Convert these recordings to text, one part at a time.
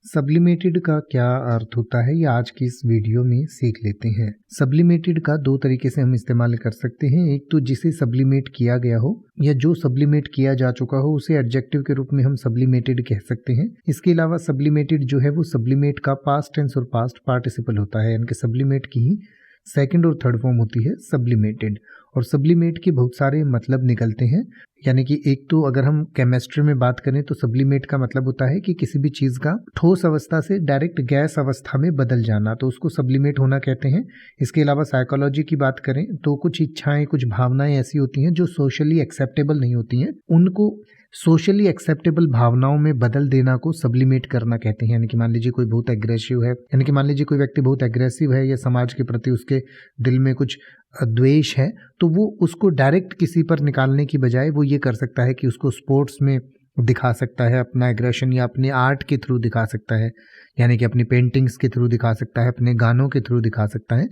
Sublimated का क्या अर्थ होता है, ये आज की इस वीडियो में सीख लेते हैं। सब्लिमेटेड का दो तरीके से हम इस्तेमाल कर सकते हैं। एक तो जिसे सब्लिमेट किया गया हो या जो सब्लिमेट किया जा चुका हो उसे एडजेक्टिव के रूप में हम सब्लिमेटेड कह सकते हैं। इसके अलावा सब्लिमेटेड जो है वो सब्लिमेट का पास्ट टेंस और पास्ट पार्टिसिपल होता है, यानी कि सब्लिमेट की ही सेकंड और थर्ड फॉर्म होती है सब्लिमेटेड। और सब्लिमेट के बहुत सारे मतलब निकलते हैं, यानी कि एक तो अगर हम केमिस्ट्री में बात करें तो सब्लिमेट का मतलब होता है कि किसी भी चीज़ का ठोस अवस्था से डायरेक्ट गैस अवस्था में बदल जाना, तो उसको सब्लिमेट होना कहते हैं। इसके अलावा साइकोलॉजी की बात करें तो कुछ इच्छाएं, कुछ भावनाएं ऐसी होती हैं जो सोशली एक्सेप्टेबल नहीं होती हैं, उनको सोशली एक्सेप्टेबल भावनाओं में बदल देना को सब्लिमेट करना कहते हैं। यानी कि मान लीजिए कोई बहुत एग्रेसिव है, यानी कि मान लीजिए कोई व्यक्ति बहुत एग्रेसिव है या समाज के प्रति उसके दिल में कुछ द्वेष है, तो वो उसको डायरेक्ट किसी पर निकालने की बजाय वो ये कर सकता है कि उसको स्पोर्ट्स में दिखा सकता है अपना एग्रेशन, या अपने आर्ट के थ्रू दिखा सकता है, यानी कि अपनी पेंटिंग्स के थ्रू दिखा सकता है, अपने गानों के थ्रू दिखा सकता है।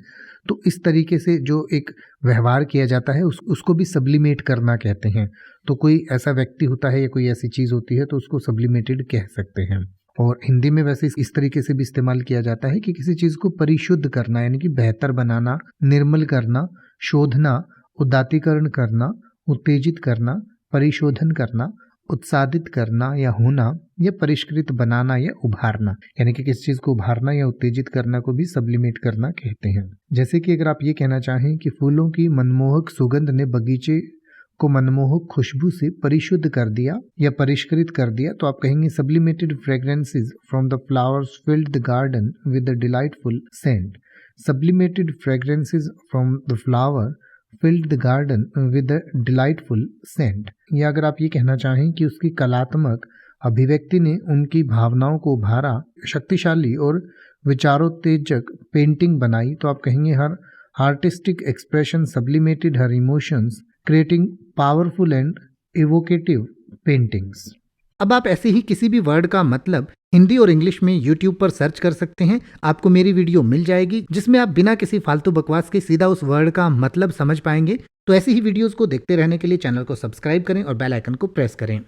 तो इस तरीके से जो एक व्यवहार किया जाता है उसको भी सब्लिमेट करना कहते हैं। तो कोई ऐसा व्यक्ति होता है या कोई ऐसी चीज़ होती है तो उसको सब्लिमेटेड कह सकते हैं। और हिंदी में वैसे इस तरीके से भी इस्तेमाल किया जाता है कि किसी चीज़ को परिशुद्ध करना, यानी कि बेहतर बनाना, निर्मल करना, शोधना, उदात्तीकरण करना, उत्तेजित करना, परिशोधन करना, उत्सादित करना या होना, या परिष्कृत बनाना या उभारना, यानी कि किसी चीज़ को उभारना या उत्तेजित करना को भी सब्लिमेट करना कहते हैं। जैसे कि अगर आप ये कहना चाहें कि फूलों की मनमोहक सुगंध ने बगीचे को मनमोहक खुशबू से परिशुद्ध कर दिया या परिष्कृत कर दिया, तो आप कहेंगे sublimated fragrances from the flowers filled the garden with the delightful scent. Sublimated fragrances from the flower filled the garden with the delightful scent. या अगर आप ये कहना चाहें कि उसकी कलात्मक अभिव्यक्ति ने उनकी भावनाओं को उभारा, शक्तिशाली और विचारोत्तेजक पेंटिंग बनाई, तो आप कहेंगे हर आर्टिस्टिक एक्सप्रेशन सब्लिमेटेड हर emotions creating powerful and evocative paintings. अब आप ऐसे ही किसी भी वर्ड का मतलब हिंदी और इंग्लिश में YouTube पर सर्च कर सकते हैं। आपको मेरी वीडियो मिल जाएगी जिसमें आप बिना किसी फालतू बकवास के सीधा उस वर्ड का मतलब समझ पाएंगे। तो ऐसी ही वीडियोस को देखते रहने के लिए चैनल को सब्सक्राइब करें और बेल आइकन को प्रेस करें।